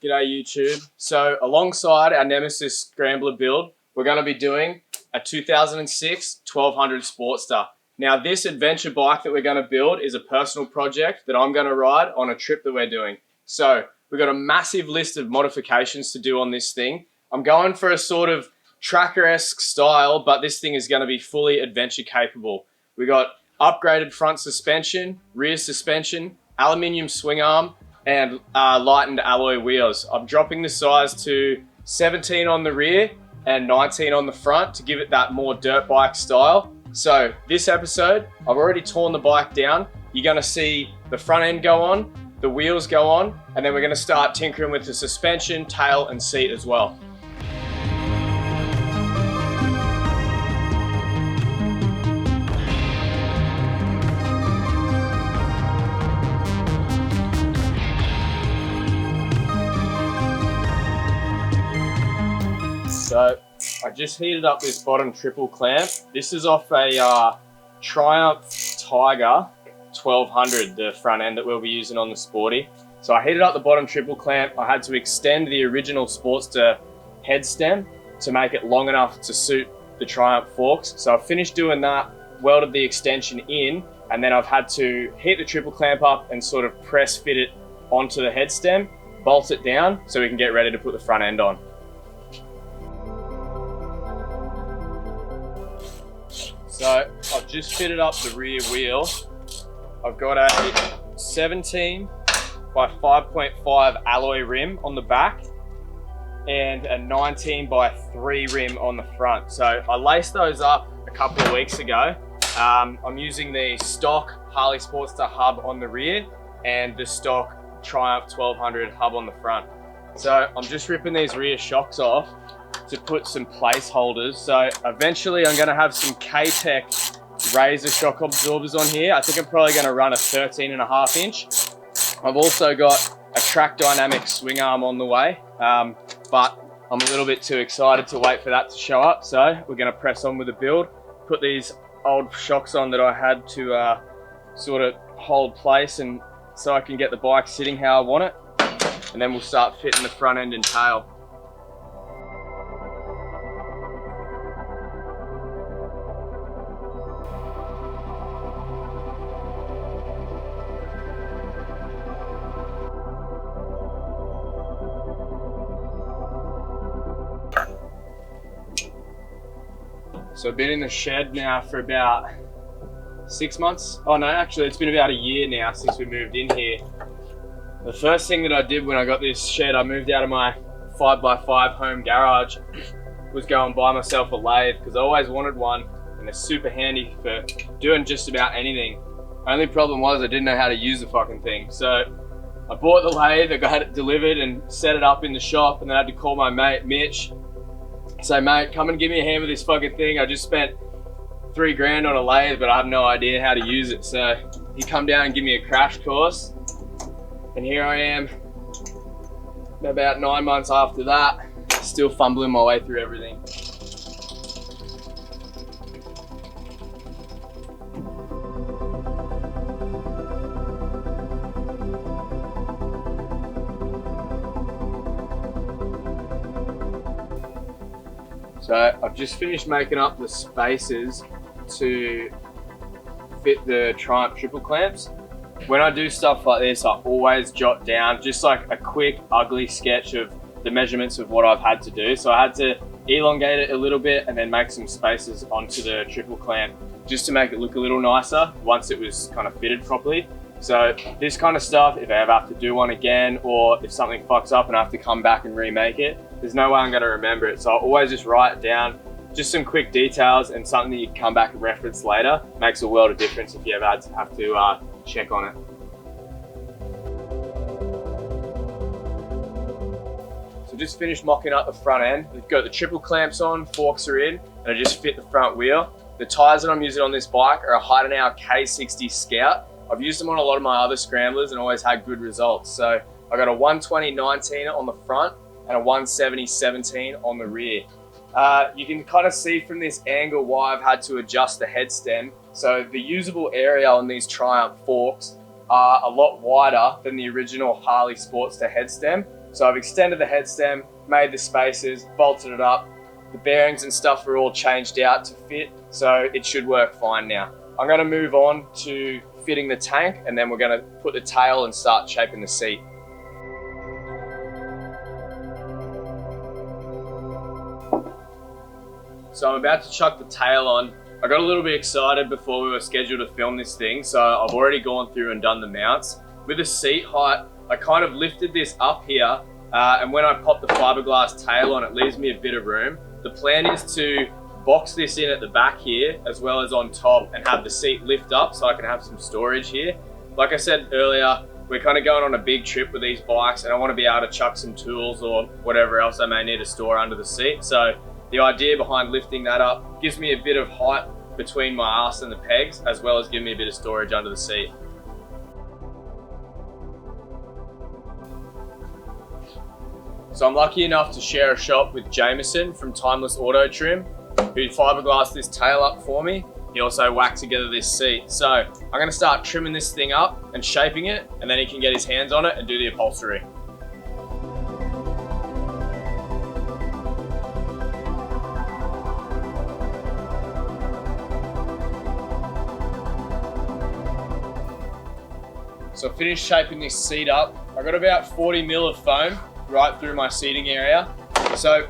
G'day YouTube. So alongside our Nemesis Scrambler build, we're going to be doing a 2006 1200 Sportster. Now this adventure bike that we're going to build is a personal project that I'm going to ride on a trip that we're doing. So we've got a massive list of modifications to do on this thing. I'm going for a sort of tracker-esque style, but this thing is going to be fully adventure capable. We got upgraded front suspension, rear suspension, aluminium swing arm, and lightened alloy wheels. I'm dropping the size to 17 on the rear and 19 on the front to give it that more dirt bike style. So this episode, I've already torn the bike down. You're gonna see the front end go on, the wheels go on, and then we're gonna start tinkering with the suspension, tail, and seat as well. So I just heated up this bottom triple clamp. This is off a Triumph Tiger 1200, the front end that we'll be using on the Sporty. So I heated up the bottom triple clamp. I had to extend the original Sportster head stem to make it long enough to suit the Triumph forks. So I finished doing that, welded the extension in, and then I've had to heat the triple clamp up and sort of press fit it onto the head stem, bolt it down so we can get ready to put the front end on. So I've just fitted up the rear wheel. I've got a 17 by 5.5 alloy rim on the back and a 19 by 3 rim on the front. So I laced those up a couple of weeks ago. I'm using the stock Harley Sportster hub on the rear and the stock Triumph 1200 hub on the front. So I'm just ripping these rear shocks off to put some placeholders. So eventually I'm gonna have some K-Tech Razor shock absorbers on here. I think I'm probably gonna run a 13.5 inch. I've also got a track dynamic swing arm on the way, but I'm a little bit too excited to wait for that to show up. So we're gonna press on with the build, put these old shocks on that I had to sort of hold place and so I can get the bike sitting how I want it. And then we'll start fitting the front end and tail. So I've been in the shed now for about 6 months. Oh no, actually it's been about a year now since we moved in here. The first thing that I did when I got this shed, I moved out of my 5x5 home garage, was go and buy myself a lathe because I always wanted one and they're super handy for doing just about anything. Only problem was I didn't know how to use the fucking thing. So I bought the lathe, I got it delivered and set it up in the shop, and then I had to call my mate Mitch. Say, mate, come and give me a hand with this fucking thing. I just spent $3 grand on a lathe, but I have no idea how to use it. So he come down and give me a crash course. And here I am, about 9 months after that, still fumbling my way through everything. So I've just finished making up the spaces to fit the Triumph triple clamps. When I do stuff like this, I always jot down just like a quick, ugly sketch of the measurements of what I've had to do. So I had to elongate it a little bit and then make some spaces onto the triple clamp just to make it look a little nicer once it was kind of fitted properly. So this kind of stuff, if I ever have to do one again, or if something fucks up and I have to come back and remake it, there's no way I'm gonna remember it. So I'll always just write it down, just some quick details and something that you can come back and reference later. Makes a world of difference if you ever have to check on it. So just finished mocking up the front end. We've got the triple clamps on, forks are in, and I just fit the front wheel. The tires that I'm using on this bike are a Heidenau K60 Scout. I've used them on a lot of my other Scramblers and always had good results. So I got a 120/19 on the front and a 170/17 on the rear. You can kind of see from this angle why I've had to adjust the head stem. So the usable area on these Triumph forks are a lot wider than the original Harley Sportster head stem. So I've extended the head stem, made the spacers, bolted it up. The bearings and stuff are all changed out to fit, so it should work fine now. I'm gonna move on to fitting the tank, and then we're gonna put the tail and start shaping the seat. So I'm about to chuck the tail on. I got a little bit excited before we were scheduled to film this thing, so I've already gone through and done the mounts. With the seat height, I kind of lifted this up here, and when I pop the fiberglass tail on, it leaves me a bit of room. The plan is to box this in at the back here, as well as on top, and have the seat lift up so I can have some storage here. Like I said earlier, we're kind of going on a big trip with these bikes, and I want to be able to chuck some tools or whatever else I may need to store under the seat. So the idea behind lifting that up gives me a bit of height between my ass and the pegs, as well as giving me a bit of storage under the seat. So I'm lucky enough to share a shop with Jameson from Timeless Auto Trim, who fiberglassed this tail up for me. He also whacked together this seat. So I'm gonna start trimming this thing up and shaping it, and then he can get his hands on it and do the upholstery. So I finished shaping this seat up. I got about 40 mil of foam right through my seating area. So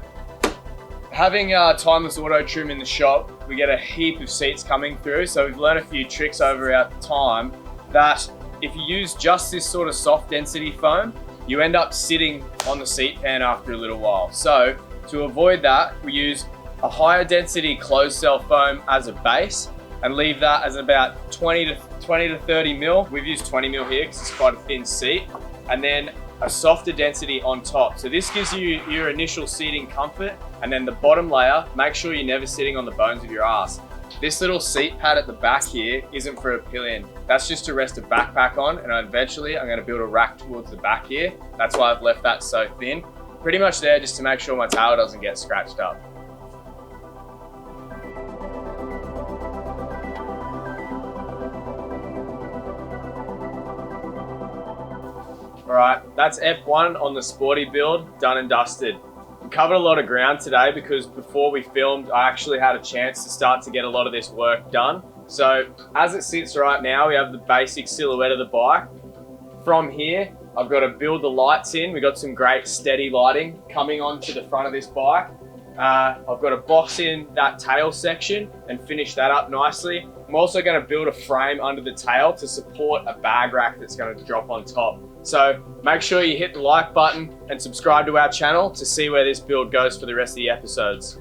having Timeless Auto Trim in the shop, we get a heap of seats coming through. So we've learned a few tricks over our time that if you use just this sort of soft density foam, you end up sitting on the seat pan after a little while. So to avoid that, we use a higher density closed cell foam as a base and leave that as about 20 to 30 mil. We've used 20 mil here because it's quite a thin seat. And then a softer density on top. So this gives you your initial seating comfort, and then the bottom layer, make sure you're never sitting on the bones of your ass. This little seat pad at the back here isn't for a pillion. That's just to rest a backpack on, and eventually I'm gonna build a rack towards the back here. That's why I've left that so thin. Pretty much there just to make sure my tail doesn't get scratched up. All right, that's F1 on the sporty build, done and dusted. We covered a lot of ground today because before we filmed, I actually had a chance to start to get a lot of this work done. So as it sits right now, we have the basic silhouette of the bike. From here, I've got to build the lights in. We've got some great steady lighting coming onto the front of this bike. I've got to box in that tail section and finish that up nicely. I'm also going to build a frame under the tail to support a bag rack that's going to drop on top. So make sure you hit the like button and subscribe to our channel to see where this build goes for the rest of the episodes.